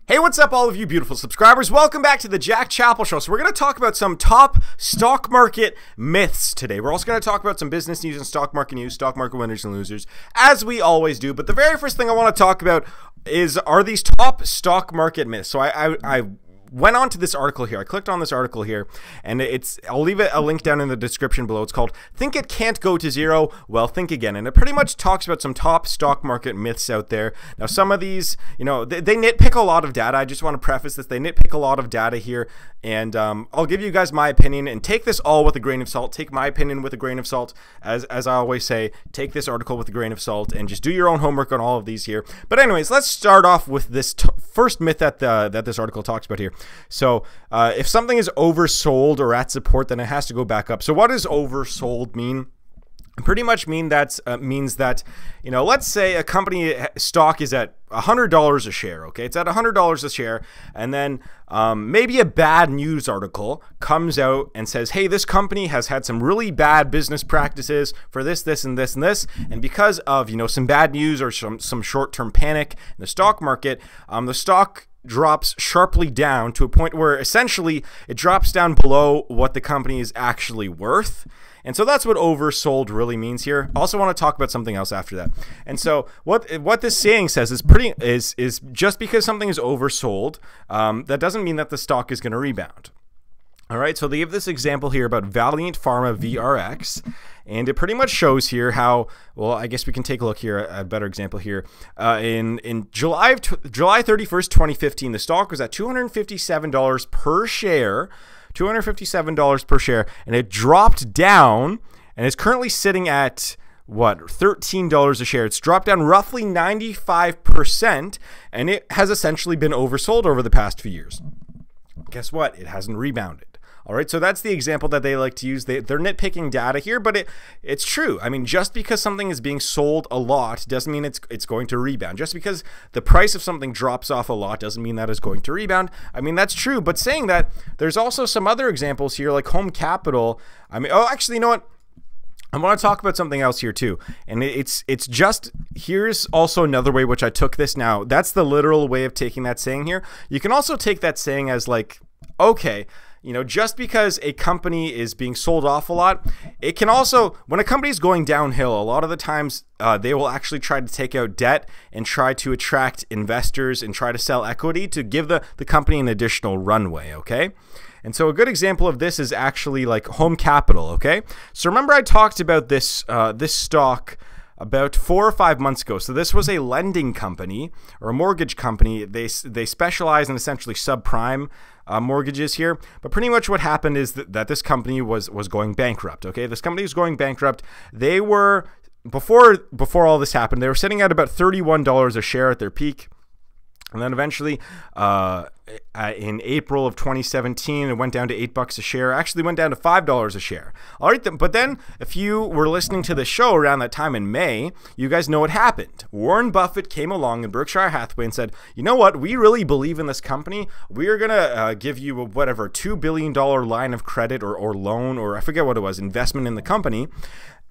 Hey, what's up all of you beautiful subscribers? Welcome back to the Chapple Show. So we're going to talk about some top stock market myths today. We're also going to talk about some business news and stock market news, stock market winners and losers, as we always do. But the very first thing I want to talk about are these top stock market myths. So I went on to this article here. I clicked on this article here, and I'll leave a link down in the description below. It's called "Think It Can't Go to Zero? Well, Think Again." And it pretty much talks about some top stock market myths out there. Now, some of these, they nitpick a lot of data. I just want to preface this. They nitpick a lot of data here, and I'll give you guys my opinion, and take this all with a grain of salt. Take my opinion with a grain of salt. As I always say, take this article with a grain of salt, and just do your own homework on all of these here. But anyways, let's start off with this first myth that this article talks about here. So if something is oversold or at support, then it has to go back up. So what does oversold mean? Pretty much means that, let's say a company stock is at $100 a share, okay? It's at $100 a share, and then maybe a bad news article comes out and says, hey, this company has had some really bad business practices for this, this, and this, and this, and because of, some bad news or some short-term panic in the stock market, the stock drops sharply down to a point where essentially it drops down below what the company is actually worth. And so that's what oversold really means here. I also want to talk about something else after that. And so what this saying says is just because something is oversold, that doesn't mean that the stock is going to rebound. All right, so they give this example here about Valiant Pharma VRX, and it pretty much shows here how, well, I guess we can take a look here at a better example here. In July 31st, 2015, the stock was at $257 per share, $257 per share, and it dropped down, and it's currently sitting at, what, $13 a share. It's dropped down roughly 95%, and it has essentially been oversold over the past few years. Guess what? It hasn't rebounded. All right, so that's the example that they like to use. They're nitpicking data here, but it's true. I mean, just because something is being sold a lot doesn't mean it's going to rebound. Just because the price of something drops off a lot doesn't mean that it's going to rebound. I mean, that's true. But saying that, there's also some other examples here, like Home Capital. I mean, oh, actually, you know what? I want to talk about something else here too, and here's also another way which I took this. Now, that's the literal way of taking that saying here. You can also take that saying as like, okay, just because a company is being sold off a lot, it can also, when a company is going downhill, a lot of the times they will actually try to take out debt and try to attract investors and try to sell equity to give the company an additional runway, okay? And so a good example of this is actually like Home Capital, okay? So remember I talked about this stock about 4 or 5 months ago. So this was a lending company or a mortgage company. They specialize in essentially subprime mortgages here. But pretty much what happened is that this company was going bankrupt, okay? This company was going bankrupt. They were, before all this happened, they were sitting at about $31 a share at their peak. And then eventually, in April of 2017, it went down to $8 a share. Actually went down to $5 a share. All right, but then if you were listening to the show around that time in May, you guys know what happened. Warren Buffett came along in Berkshire Hathaway and said, you know what, we really believe in this company. We are going to give you whatever, $2 billion line of credit or loan, or I forget what it was, investment in the company.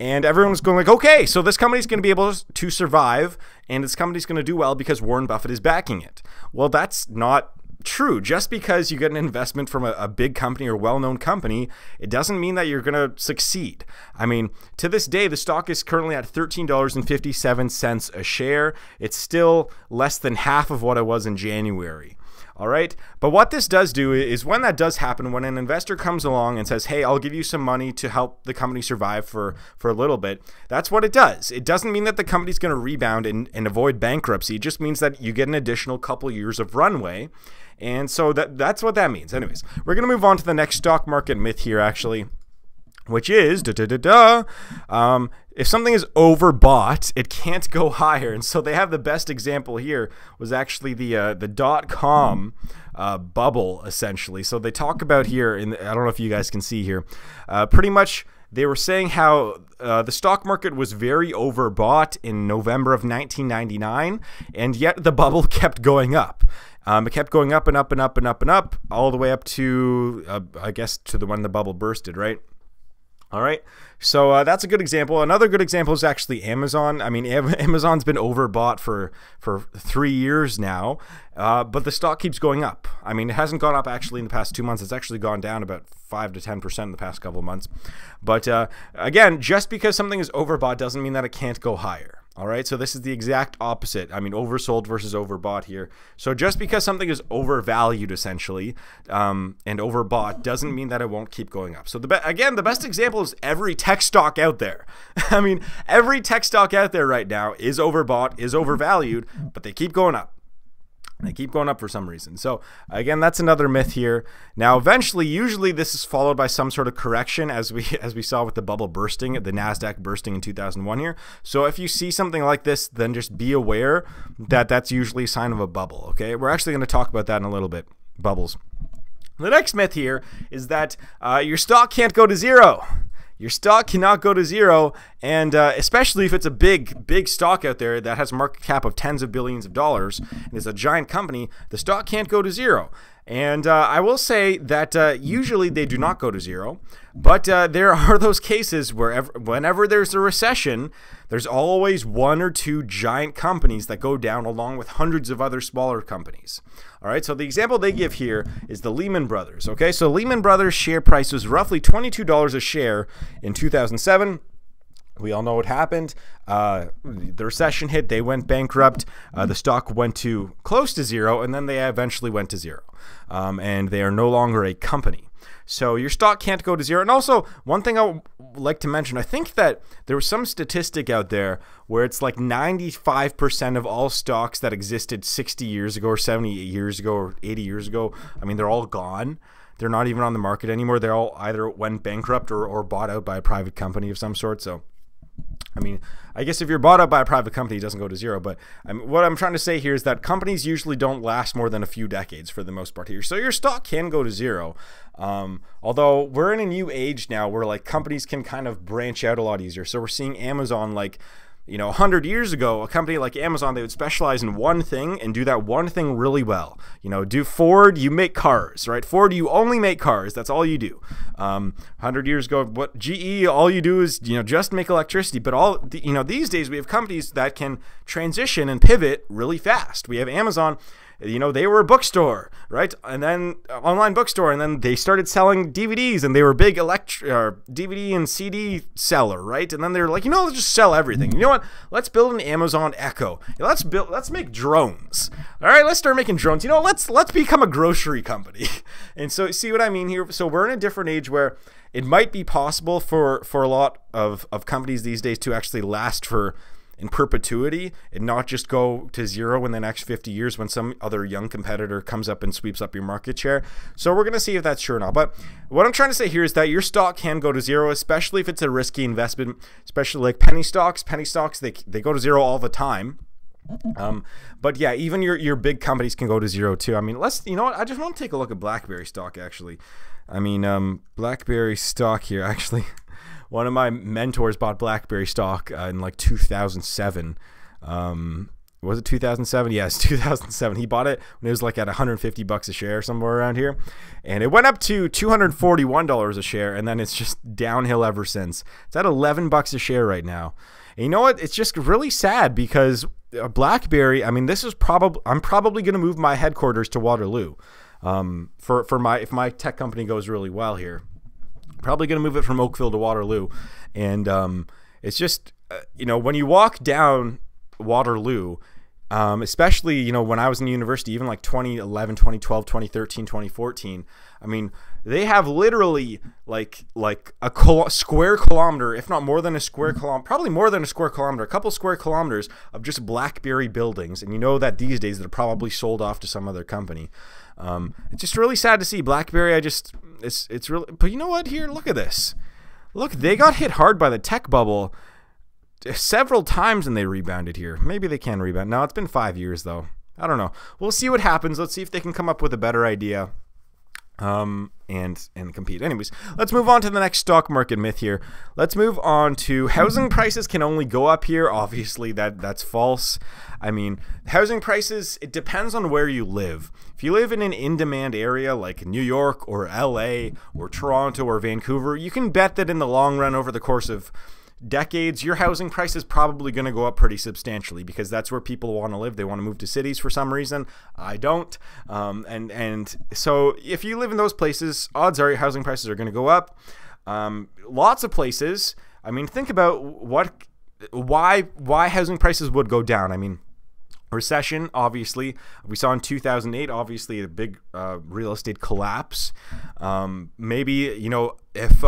And everyone was going like, okay, so this company's going to be able to survive, and this company's going to do well because Warren Buffett is backing it. Well, that's not true. Just because you get an investment from a big company or well-known company, it doesn't mean that you're going to succeed. I mean, to this day, the stock is currently at $13.57 a share. It's still less than half of what it was in January. All right, but what this does do is when that does happen, when an investor comes along and says, hey, I'll give you some money to help the company survive for a little bit, that's what it does. It doesn't mean that the company's going to rebound and avoid bankruptcy. It just means that you get an additional couple years of runway. And so that's what that means. Anyways, we're going to move on to the next stock market myth here, actually, which is if something is overbought, it can't go higher. And so they have the best example here was actually the .com bubble, essentially. So they talk about here, I don't know if you guys can see here, pretty much they were saying how the stock market was very overbought in November of 1999, and yet the bubble kept going up. It kept going up and up and up and up and up, all the way up to, I guess, to the when the bubble bursted, right? All right, so that's a good example. Another good example is actually Amazon. I mean, Amazon's been overbought for 3 years now, but the stock keeps going up. I mean, it hasn't gone up actually in the past 2 months. It's actually gone down about 5 to 10% in the past couple of months. But again, just because something is overbought doesn't mean that it can't go higher. All right, so this is the exact opposite. I mean, oversold versus overbought here. So just because something is overvalued, essentially, and overbought doesn't mean that it won't keep going up. So again, the best example is every tech stock out there. I mean, every tech stock out there right now is overbought, is overvalued, but they keep going up. They keep going up for some reason. So again, that's another myth here. Now, eventually, usually this is followed by some sort of correction, as we saw with the bubble bursting, the NASDAQ bursting in 2001 here. So if you see something like this, then just be aware that that's usually a sign of a bubble. Okay, we're actually going to talk about that in a little bit. Bubbles. The next myth here is that your stock can't go to zero. Your stock cannot go to zero, and especially if it's a big stock out there that has a market cap of tens of billions of dollars and is a giant company, the stock can't go to zero. And I will say that usually they do not go to zero, but there are those cases where whenever there's a recession, there's always one or two giant companies that go down along with hundreds of other smaller companies. All right, so the example they give here is the Lehman Brothers. Okay, so Lehman Brothers share price was roughly $22 a share in 2007. We all know what happened. The recession hit. They went bankrupt. The stock went to close to zero, and then they eventually went to zero. And they are no longer a company. So your stock can't go to zero. And also, one thing I would like to mention, I think that there was some statistic out there where it's like 95% of all stocks that existed 60 years ago or 70 years ago or 80 years ago, I mean, they're all gone. They're not even on the market anymore. They all either went bankrupt or bought out by a private company of some sort. So I mean, I guess if you're bought up by a private company, it doesn't go to zero. But what I'm trying to say here is that companies usually don't last more than a few decades for the most part here. So your stock can go to zero. Although we're in a new age now where like companies can kind of branch out a lot easier. So we're seeing Amazon, like, 100 years ago, a company like Amazon, they would specialize in one thing and do that one thing really well. Do Ford, you make cars, right? Ford, you only make cars. That's all you do. 100 years ago, what GE, all you do is, just make electricity. But these days we have companies that can transition and pivot really fast. We have Amazon. They were a bookstore, right? And then online bookstore, and then they started selling DVDs, and they were a big DVD and CD seller, right? And then they're like, let's just sell everything. You know what? Let's build an Amazon Echo. Let's make drones. All right, let's start making drones. Let's become a grocery company. And so see what I mean here? So we're in a different age where it might be possible for a lot of companies these days to actually last in perpetuity and not just go to zero in the next 50 years when some other young competitor comes up and sweeps up your market share. So we're going to see if that's true or not. But what I'm trying to say here is that your stock can go to zero, especially if it's a risky investment, especially like penny stocks. Penny stocks, they go to zero all the time. But yeah, even your big companies can go to zero too. I mean, I just want to take a look at BlackBerry stock actually. I mean, BlackBerry stock here actually. One of my mentors bought BlackBerry stock in like 2007. Was it 2007? Yes, 2007. He bought it when it was like at $150 a share, somewhere around here. And it went up to $241 a share, and then it's just downhill ever since. It's at $11 a share right now. And you know what? It's just really sad because BlackBerry, I mean, I'm probably going to move my headquarters to Waterloo if my tech company goes really well here. Probably going to move it from Oakville to Waterloo. And it's just, when you walk down Waterloo, especially, when I was in university, even like 2011, 2012, 2013, 2014, I mean, they have literally like a square kilometer, if not more than a square kilometer, probably more than a square kilometer, a couple square kilometers of just BlackBerry buildings. And that these days they're probably sold off to some other company. It's just really sad to see BlackBerry. It's really, but you know what? Here, look at this. Look, they got hit hard by the tech bubble several times and they rebounded here. Maybe they can rebound. Now, it's been 5 years though. I don't know. We'll see what happens. Let's see if they can come up with a better idea. and compete. Anyways, let's move on to the next stock market myth here. Let's move on to housing prices can only go up here. Obviously, that's false. I mean, housing prices, it depends on where you live. If you live in an in-demand area like New York or LA or Toronto or Vancouver, you can bet that in the long run, over the course of decades, your housing price is probably going to go up pretty substantially, because that's where people want to live. They want to move to cities for some reason. I don't. And so if you live in those places, odds are your housing prices are going to go up. Lots of places. I mean, think about why housing prices would go down. I mean, recession, obviously. We saw in 2008, obviously, a big real estate collapse. Maybe, you know, if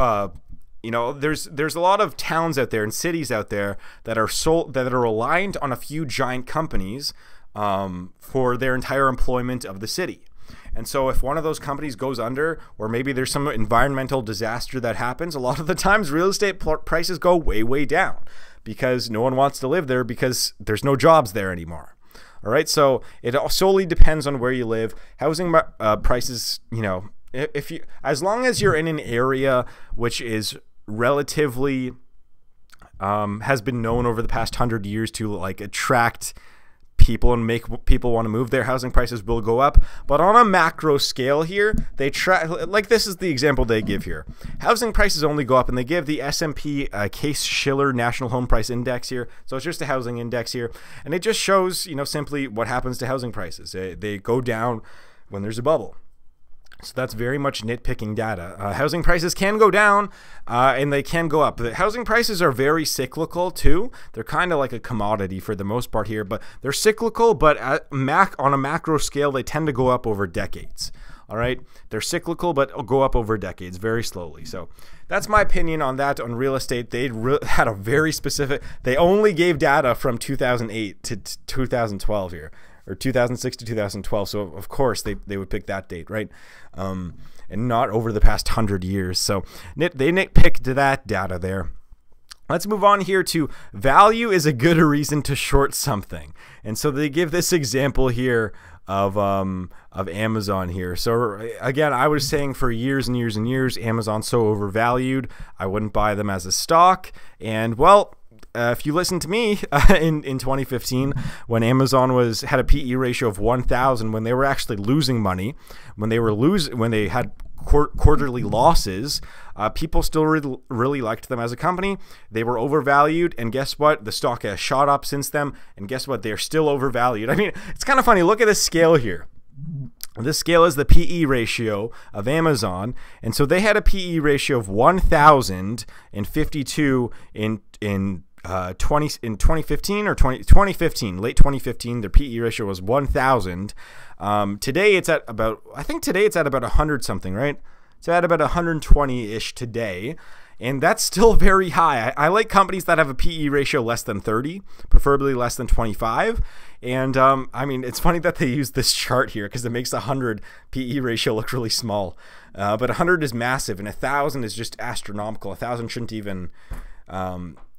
you know, there's a lot of towns out there and cities out there that are reliant on a few giant companies for their entire employment of the city. And so if one of those companies goes under, or maybe there's some environmental disaster that happens, a lot of the times real estate prices go way, way down, because no one wants to live there because there's no jobs there anymore. All right, so it solely depends on where you live. Housing prices, you know, as long as you're in an area which is relatively has been known over the past 100 years to like attract people and make people want to move there, housing prices will go up. But on a macro scale here, they like, this is the example they give here. Housing prices only go up, and they give the S&P Case-Shiller National Home Price Index here. So it's just a housing index here, and it just shows, you know, simply what happens to housing prices. They go down when there's a bubble. So that's very much nitpicking data. Housing prices can go down and they can go up. The housing prices are very cyclical too. They're kind of like a commodity for the most part here, but they're cyclical, but on a macro scale, they tend to go up over decades. All right, they're cyclical, but go up over decades very slowly. So that's my opinion on that. On real estate, they had a very specific, they only gave data from 2008 to 2012 here, or 2006 to 2012. So of course they would pick that date, right? And not over the past 100 years. So they nitpicked that data there. Let's move on here to value is a good reason to short something. And so they give this example here of Amazon here. So again, I was saying for years and years and years, Amazon's so overvalued, I wouldn't buy them as a stock. And well, if you listen to me in 2015, when Amazon had a PE ratio of 1,000, when they were actually losing money, when they had quarterly losses, people still really liked them as a company. They were overvalued, and guess what? The stock has shot up since then, and guess what? They're still overvalued. I mean, it's kind of funny. Look at this scale here. This scale is the PE ratio of Amazon, and so they had a PE ratio of 1,052 in 2015 or 2015, late 2015. Their PE ratio was 1,000. Today it's at about, I think today it's at about 100 something, right? It's at about 120-ish today, and that's still very high. I like companies that have a PE ratio less than 30, preferably less than 25. And I mean, it's funny that they use this chart here because it makes the 100 PE ratio look really small. But 100 is massive, and 1,000 is just astronomical. 1,000 shouldn't even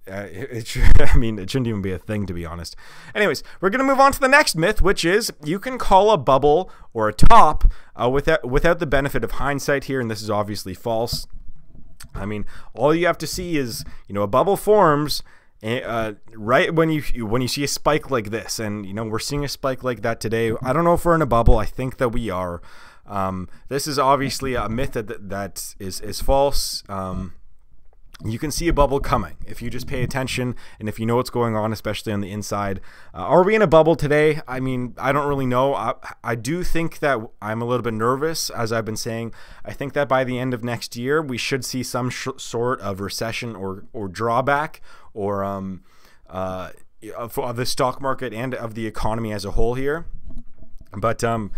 it shouldn't even be a thing, to be honest. Anyways, we're going to move on to the next myth, which is you can call a bubble or a top without the benefit of hindsight here, and this is obviously false. I mean, all you have to see is, you know, a bubble forms right when you see a spike like this, and you know, we're seeing a spike like that today. I don't know if we're in a bubble. I think that we are. This is obviously a myth that is false. You can see a bubble coming if you just pay attention and if you know what's going on, especially on the inside. Are we in a bubble today? I mean, I don't really know. I do think that I'm a little bit nervous, as I've been saying. I think that by the end of next year, we should see some sort of recession or drawback or of the stock market and of the economy as a whole here. But you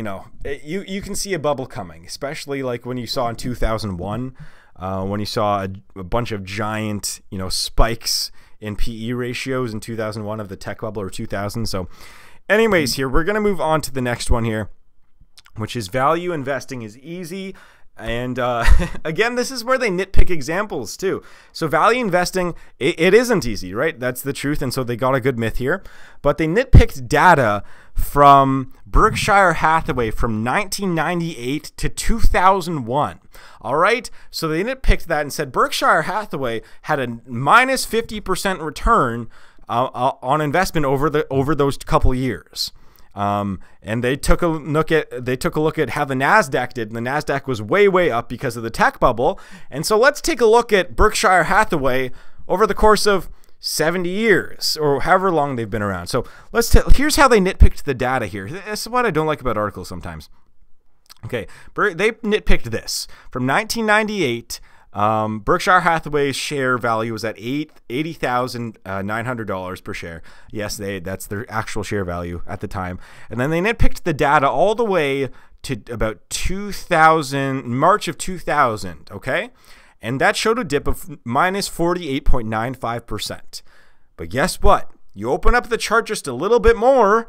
know, you can see a bubble coming, especially like when you saw in 2001. When you saw a bunch of giant, you know, spikes in PE ratios in 2001 of the tech bubble, or 2000. So anyways, here we're going to move on to the next one here, which is value investing is easy And again, this is where they nitpick examples too. So value investing, it isn't easy, right? That's the truth. And so they got a good myth here. But they nitpicked data from Berkshire Hathaway from 1998 to 2001. All right? So they nitpicked that and said Berkshire Hathaway had a minus 50% return on investment over those couple years. And they took a look at how the Nasdaq did, and the Nasdaq was way up because of the tech bubble. And so let's take a look at Berkshire Hathaway over the course of 70 years or however long they've been around. So here's how they nitpicked the data here. This is what I don't like about articles sometimes. Okay, they nitpicked this from 1998. Berkshire Hathaway's share value was at $80,900 per share. Yes, that's their actual share value at the time. And then they nitpicked the data all the way to about 2000, March of 2000, okay? And that showed a dip of minus 48.95%. But guess what? You open up the chart just a little bit more,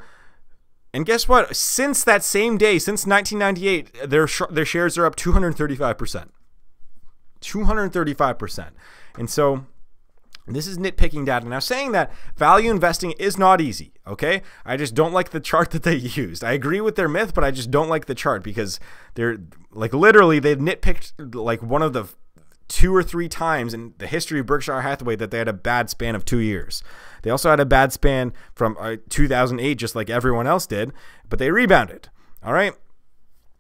and guess what? Since that same day, since 1998, their shares are up 235%. 235%. And so this is nitpicking data. Now, saying that value investing is not easy, okay? I just don't like the chart that they used. I agree with their myth, but I just don't like the chart because they're like literally they've nitpicked like one of the 2 or 3 times in the history of Berkshire Hathaway that they had a bad span of 2 years. They also had a bad span from 2008, just like everyone else did, but they rebounded. All right?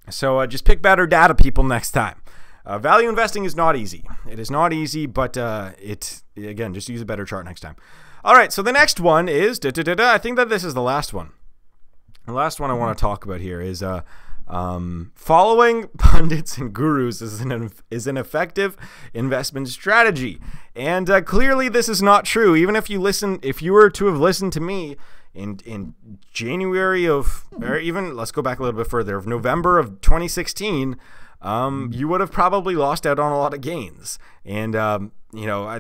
So just pick better data, people, next time. Value investing is not easy. It is not easy, but again, just use a better chart next time. All right, so the next one is, I think that this is the last one. The last one I want to talk about here is following pundits and gurus is an effective investment strategy. And clearly this is not true. Even if you were to have listened to me in January of, or even let's go back a little bit further, of November of 2016, you would have probably lost out on a lot of gains. And,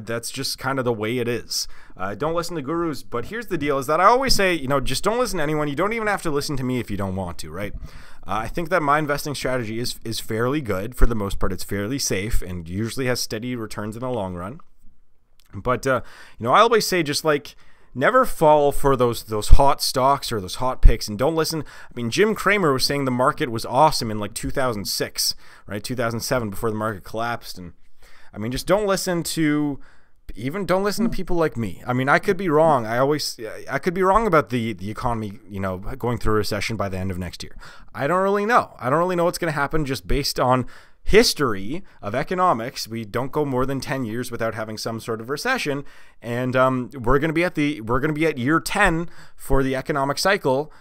that's just kind of the way it is. Don't listen to gurus. But here's the deal is that I always say, just don't listen to anyone. You don't even have to listen to me if you don't want to, right? I think that my investing strategy is fairly good. For the most part, it's fairly safe and usually has steady returns in the long run. But, I always say just like, never fall for those hot stocks or those hot picks, and don't listen. I mean, Jim Cramer was saying the market was awesome in like 2006, right? 2007 before the market collapsed. And I mean, just don't listen to people like me. I mean, I could be wrong. I could be wrong about the economy, going through a recession by the end of next year. I don't really know. I don't really know what's going to happen just based on history of economics. We don't go more than 10 years without having some sort of recession, and we're going to be at year 10 for the economic cycle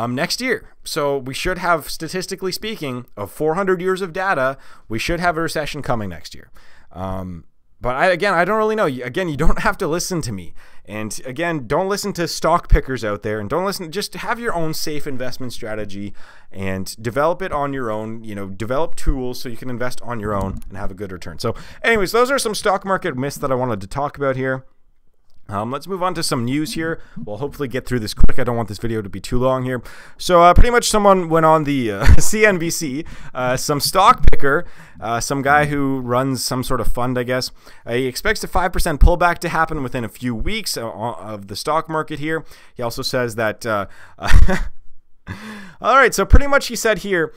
next year. So we should have, statistically speaking, of 400 years of data, we should have a recession coming next year. But I don't really know. Again, you don't have to listen to me. And again, don't listen to stock pickers out there, and don't listen. Just have your own safe investment strategy and develop it on your own. Develop tools so you can invest on your own and have a good return. So anyways, those are some stock market myths that I wanted to talk about here. Let's move on to some news here. We'll hopefully get through this quick. I don't want this video to be too long here. So pretty much someone went on the CNBC, some stock picker, some guy who runs some sort of fund, I guess. He expects a 5% pullback to happen within a few weeks of the stock market here. He also says that... All right, so pretty much he said here,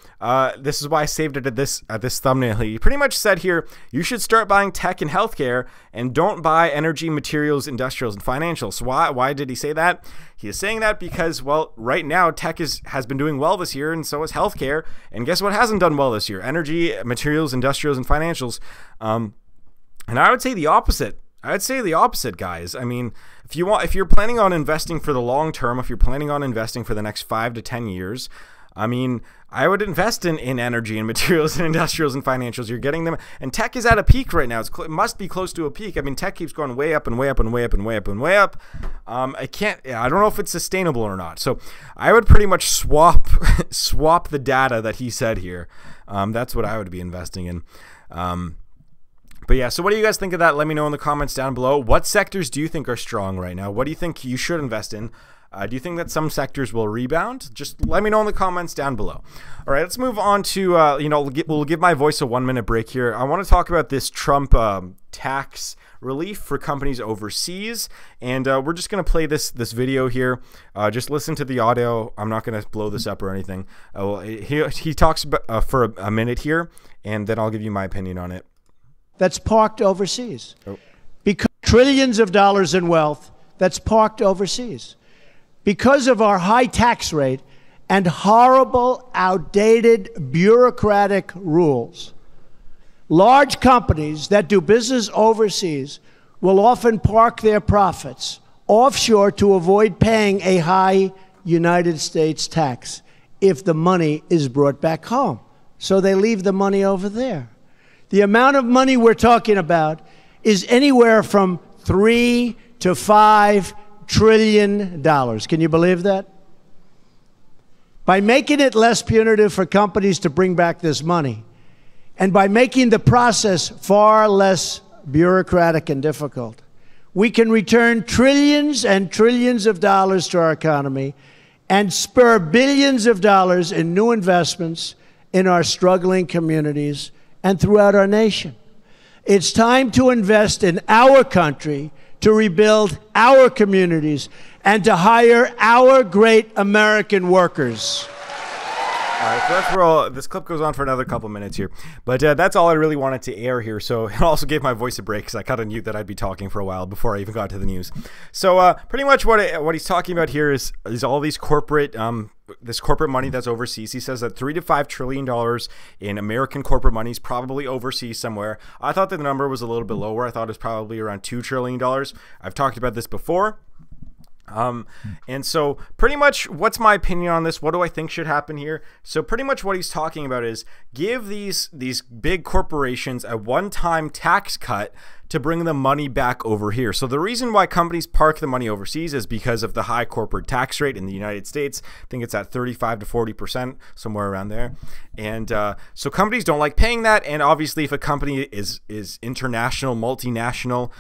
this is why I saved it at this thumbnail. He pretty much said here, you should start buying tech and healthcare and don't buy energy, materials, industrials, and financials. So why did he say that? He is saying that because, well, right now tech has been doing well this year, and so is healthcare. And guess what hasn't done well this year? Energy, materials, industrials, and financials. And I would say the opposite. Guys. I mean, if you're planning on investing for the long term, if you're planning on investing for the next 5 to 10 years, I mean, I would invest in energy and materials and industrials and financials. You're getting them, and tech is at a peak right now. It must be close to a peak. I mean, tech keeps going way up and way up and way up and way up and way up. I don't know if it's sustainable or not. So I would pretty much swap the data that he said here. That's what I would be investing in. But yeah, so what do you guys think of that? Let me know in the comments down below. What sectors do you think are strong right now? What do you think you should invest in? Do you think that some sectors will rebound? Just let me know in the comments down below. All right, let's move on to, we'll give my voice a 1-minute break here. I want to talk about this Trump tax relief for companies overseas, and we're just going to play this video here. Just listen to the audio. I'm not going to blow this up or anything. He talks about, for a minute here, and then I'll give you my opinion on it. That's parked overseas. Because trillions of dollars in wealth that's parked overseas. Because of our high tax rate and horrible, outdated, bureaucratic rules, large companies that do business overseas will often park their profits offshore to avoid paying a high United States tax if the money is brought back home. So they leave the money over there. The amount of money we're talking about is anywhere from $3 to $5 trillion. Can you believe that? By making it less punitive for companies to bring back this money, and by making the process far less bureaucratic and difficult, we can return trillions and trillions of dollars to our economy and spur billions of dollars in new investments in our struggling communities and throughout our nation. It's time to invest in our country, to rebuild our communities, and to hire our great American workers. All right, so that's where this clip goes on for another couple minutes here. But that's all I really wanted to air here. So it also gave my voice a break because I kind of knew that I'd be talking for a while before I even got to the news. So pretty much what he's talking about here is all these corporate this corporate money that's overseas. He says that $3 to $5 trillion in American corporate money is probably overseas somewhere. I thought that the number was a little bit lower. I thought it was probably around $2 trillion. I've talked about this before. And so pretty much what's my opinion on this? What do I think should happen here? So pretty much what he's talking about is give these big corporations a one-time tax cut to bring the money back over here. So the reason why companies park the money overseas is because of the high corporate tax rate in the United States. I think it's at 35 to 40%, somewhere around there. And so companies don't like paying that. And obviously if a company is international, multinational,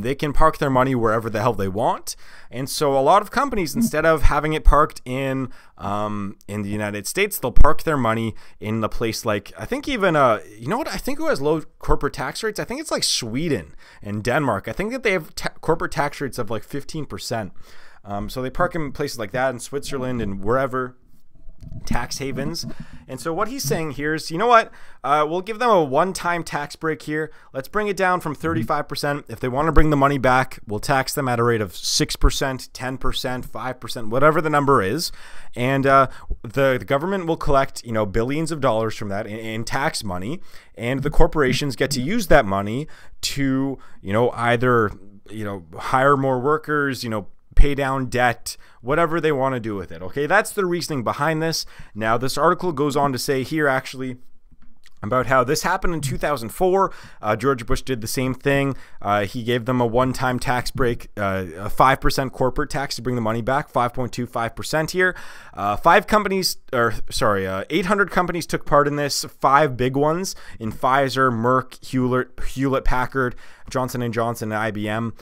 they can park their money wherever the hell they want. And so a lot of companies, instead of having it parked in the United States, they'll park their money in the place like, I think even, you know what, I think who has low corporate tax rates? I think it's like Sweden and Denmark. I think that they have corporate tax rates of like 15%. So they park in places like that, in Switzerland and wherever, tax havens. And so what he's saying here is, you know what, we'll give them a one-time tax break here. Let's bring it down from 35%. If they want to bring the money back, we'll tax them at a rate of 6%, 10%, 5%, whatever the number is. And the government will collect, you know, billions of dollars from that in tax money, and the corporations get to use that money to, you know, either, you know, hire more workers, you know, pay down debt, whatever they want to do with it. Okay, that's the reasoning behind this. Now, this article goes on to say here actually about how this happened in 2004. George Bush did the same thing. He gave them a one-time tax break, a 5% corporate tax to bring the money back, 5.25% here. 800 companies took part in this, 5 big ones in Pfizer, Merck, Hewlett Packard, Johnson & Johnson, and IBM.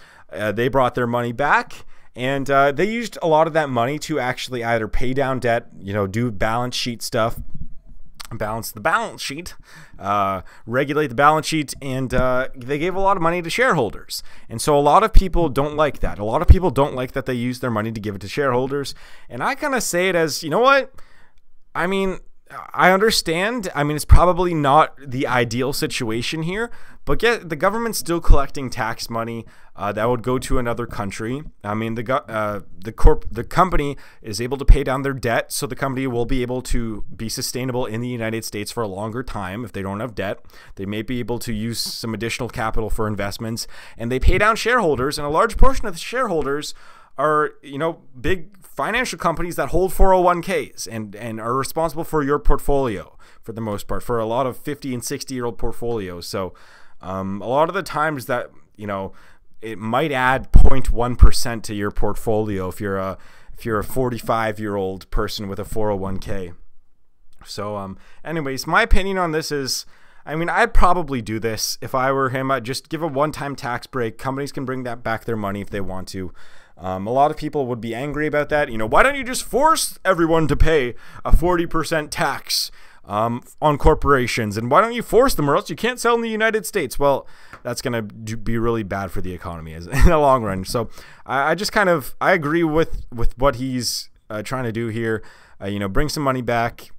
They brought their money back. And they used a lot of that money to actually either pay down debt, you know, do balance sheet stuff, balance the balance sheet, regulate the balance sheet, and they gave a lot of money to shareholders. And so a lot of people don't like that. A lot of people don't like that they use their money to give it to shareholders. And I kind of say it as, you know what? I mean, I understand. I mean, it's probably not the ideal situation here, but the government's still collecting tax money that would go to another country. I mean, the company is able to pay down their debt, so the company will be able to be sustainable in the United States for a longer time. If they don't have debt, they may be able to use some additional capital for investments, and they pay down shareholders, and a large portion of the shareholders are, you know, big financial companies that hold 401ks and are responsible for your portfolio for the most part, for a lot of 50 and 60-year-old portfolios. So a lot of the times that, you know, it might add 0.1% to your portfolio if you're a 45-year-old person with a 401k. So anyways, my opinion on this is, I mean, I'd probably do this if I were him. I'd just give a one-time tax break. Companies can bring that back their money if they want to. A lot of people would be angry about that. Why don't you just force everyone to pay a 40% tax on corporations? And why don't you force them, or else you can't sell in the United States? Well, that's going to be really bad for the economy in the long run. So I agree with what he's trying to do here. Bring some money back,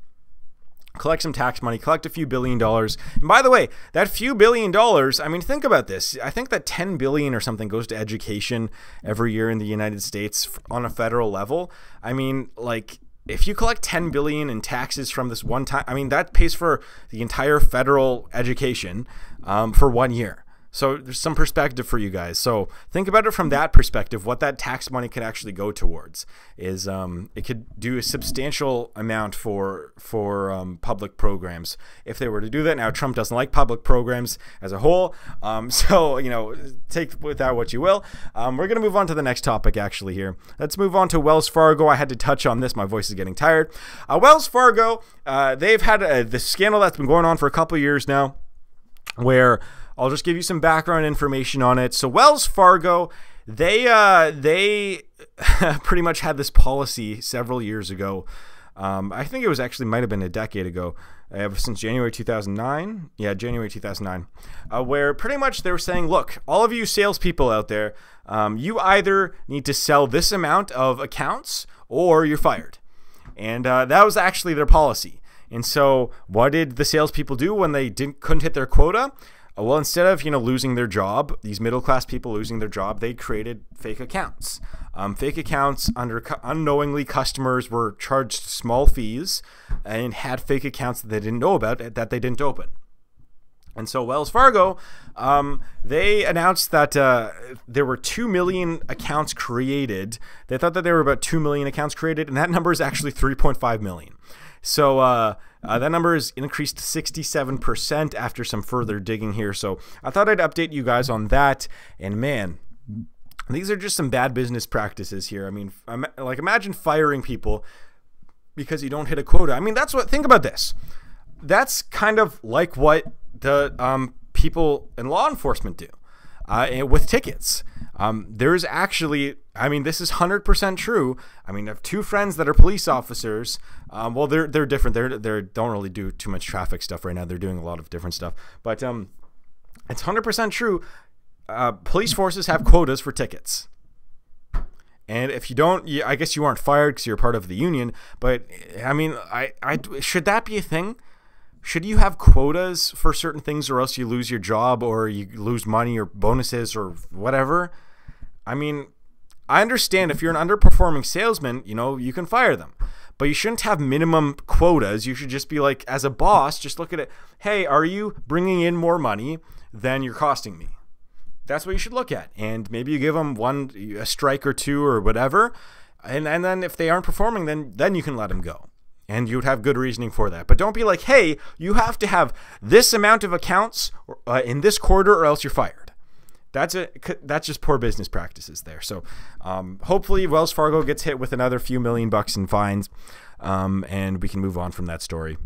collect some tax money, collect a few $1 billion. And by the way, that few $1 billion, I mean, think about this. I think that 10 billion or something goes to education every year in the United States on a federal level. I mean, like, if you collect 10 billion in taxes from this one time, I mean, that pays for the entire federal education for 1 year. So there's some perspective for you guys. So think about it from that perspective. What that tax money could actually go towards is it could do a substantial amount for public programs if they were to do that. Now, Trump doesn't like public programs as a whole, so take with that what you will. We're gonna move on to the next topic actually here. Let's move on to Wells Fargo. I had to touch on this. My voice is getting tired. Wells Fargo, they've had this scandal that's been going on for a couple of years now, where I'll just give you some background information on it. So Wells Fargo, they pretty much had this policy several years ago. I think it was actually might have been a decade ago, since January 2009. Yeah, January 2009, where pretty much they were saying, look, all of you salespeople out there, you either need to sell this amount of accounts or you're fired. And that was actually their policy. And so what did the salespeople do when they couldn't hit their quota? Well, instead of losing their job, these middle-class people losing their job, they created fake accounts. Fake accounts unknowingly, customers were charged small fees and had fake accounts that they didn't know about, that they didn't open. And so Wells Fargo, they announced that there were 2 million accounts created. They thought that there were about 2 million accounts created, and that number is actually 3.5 million. So that number is increased 67% after some further digging here. So I thought I'd update you guys on that. And man, these are just some bad business practices here. I mean, like, imagine firing people because you don't hit a quota. I mean, think about this. That's kind of like what the people in law enforcement do with tickets. There's actually, I mean, this is 100% true. I mean, I have two friends that are police officers. Well, they're different. They don't really do too much traffic stuff right now. They're doing a lot of different stuff. But it's 100% true. Police forces have quotas for tickets. And if you don't, I guess you aren't fired because you're part of the union. But I mean, should that be a thing? Should you have quotas for certain things, or else you lose your job, or you lose money or bonuses or whatever? I mean, I understand if you're an underperforming salesman, you can fire them. But you shouldn't have minimum quotas. You should just be like, as a boss, just look at it. Hey, are you bringing in more money than you're costing me? That's what you should look at. And maybe you give them a strike or two or whatever. And then if they aren't performing, then you can let them go. And you would have good reasoning for that. But don't be like, hey, you have to have this amount of accounts in this quarter or else you're fired. That's just poor business practices there. So hopefully Wells Fargo gets hit with another few $1 million in fines, and we can move on from that story.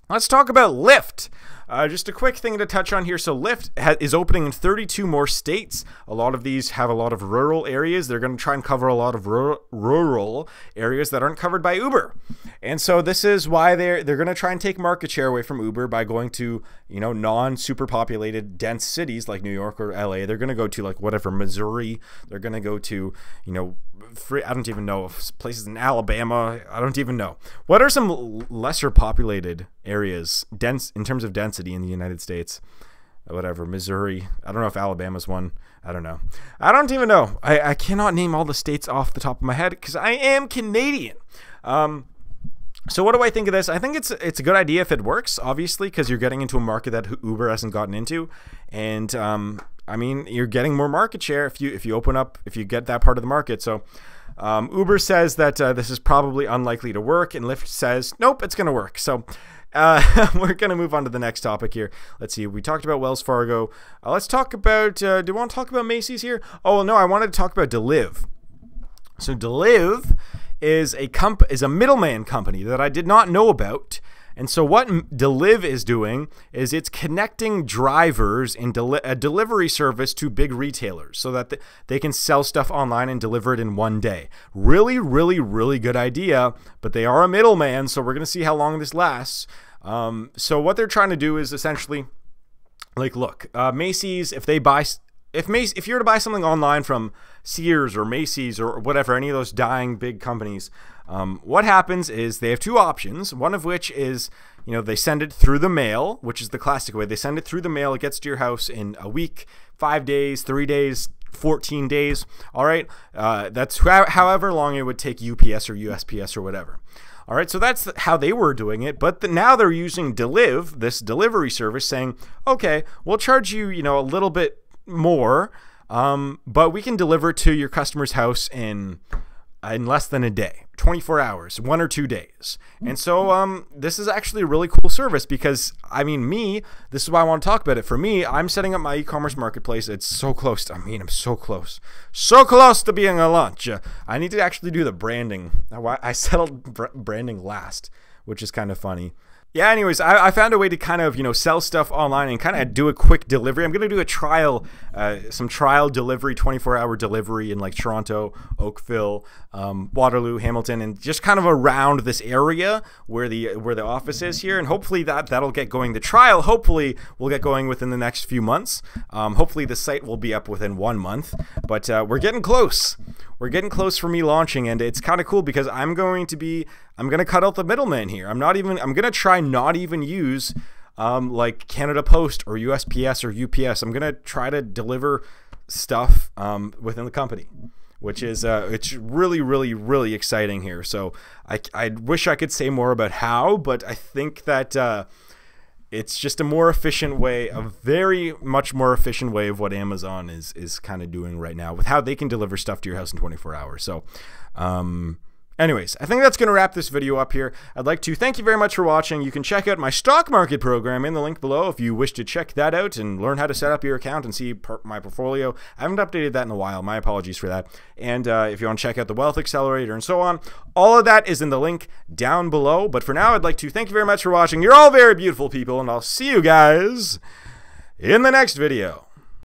Let's talk about Lyft. Just a quick thing to touch on here. So Lyft is opening in 32 more states. A lot of these have a lot of rural areas. They're going to try and cover a lot of rural areas that aren't covered by Uber. And so this is why they're going to try and take market share away from Uber by going to, non-super populated dense cities like New York or LA. They're going to go to like whatever, Missouri. They're going to go to, I don't even know, places in Alabama. I don't even know. What are some lesser populated areas dense in terms of density in the United States? Whatever, Missouri. I don't know if Alabama's one. I don't know. I don't even know. I cannot name all the states off the top of my head because I am Canadian. So what do I think of this? I think it's a good idea if it works, obviously, because you're getting into a market that Uber hasn't gotten into, and I mean, you're getting more market share if you open up, if you get that part of the market. So Uber says that this is probably unlikely to work, and Lyft says nope, it's going to work. So we're going to move on to the next topic here. Let's see. We talked about Wells Fargo. Let's talk about. Do you want to talk about Macy's here? Oh no, I wanted to talk about Deliv. So Deliv is a middleman company that I did not know about And so what Deliv is doing is it's connecting drivers in a delivery service to big retailers so that they can sell stuff online and deliver it in one day. Really, really, really good idea, but they are a middleman, so we're going to see how long this lasts. So what they're trying to do is essentially, like, look, Macy's, if you were to buy something online from Sears or Macy's or whatever, any of those dying big companies, what happens is they have two options, one of which is, you know, they send it through the mail, which is the classic way. They send it through the mail. It gets to your house in a week, 5 days, 3 days, 14 days. All right. That's however long it would take UPS or USPS or whatever. All right, so that's how they were doing it, but now they're using Deliv, this delivery service, saying, okay, we'll charge you, you know, a little bit more, but we can deliver it to your customer's house in less than a day, 24 hours, 1 or 2 days. And so this is actually a really cool service because, I mean, this is why I want to talk about it. For me, I'm setting up my e-commerce marketplace. It's so close to, I'm so close to being a launch. I need to actually do the branding. I settled branding last, which is kind of funny. Yeah, anyways, I found a way to kind of, you know, sell stuff online and kind of do a quick delivery. I'm going to do a trial, some trial delivery, 24-hour delivery in like Toronto, Oakville, Waterloo, Hamilton, and just kind of around this area where the office is here. And hopefully that'll get going. The trial hopefully will get going within the next few months. Hopefully the site will be up within 1 month, but we're getting close. We're getting close for me launching, and it's kind of cool because I'm going to cut out the middleman here. I'm going to try not even use like Canada Post or USPS or UPS. I'm going to try to deliver stuff within the company, which is it's really, really, really exciting here. So I wish I could say more about how, but I think that it's just a more efficient way, a very much more efficient way of what Amazon is kind of doing right now with how they can deliver stuff to your house in 24 hours. So anyways, I think that's going to wrap this video up here. I'd like to thank you very much for watching. You can check out my stock market program in the link below if you wish to check that out and learn how to set up your account and see my portfolio. I haven't updated that in a while. My apologies for that. And if you want to check out the Wealth Accelerator and so on, all of that is in the link down below. But for now, I'd like to thank you very much for watching. You're all very beautiful people, and I'll see you guys in the next video.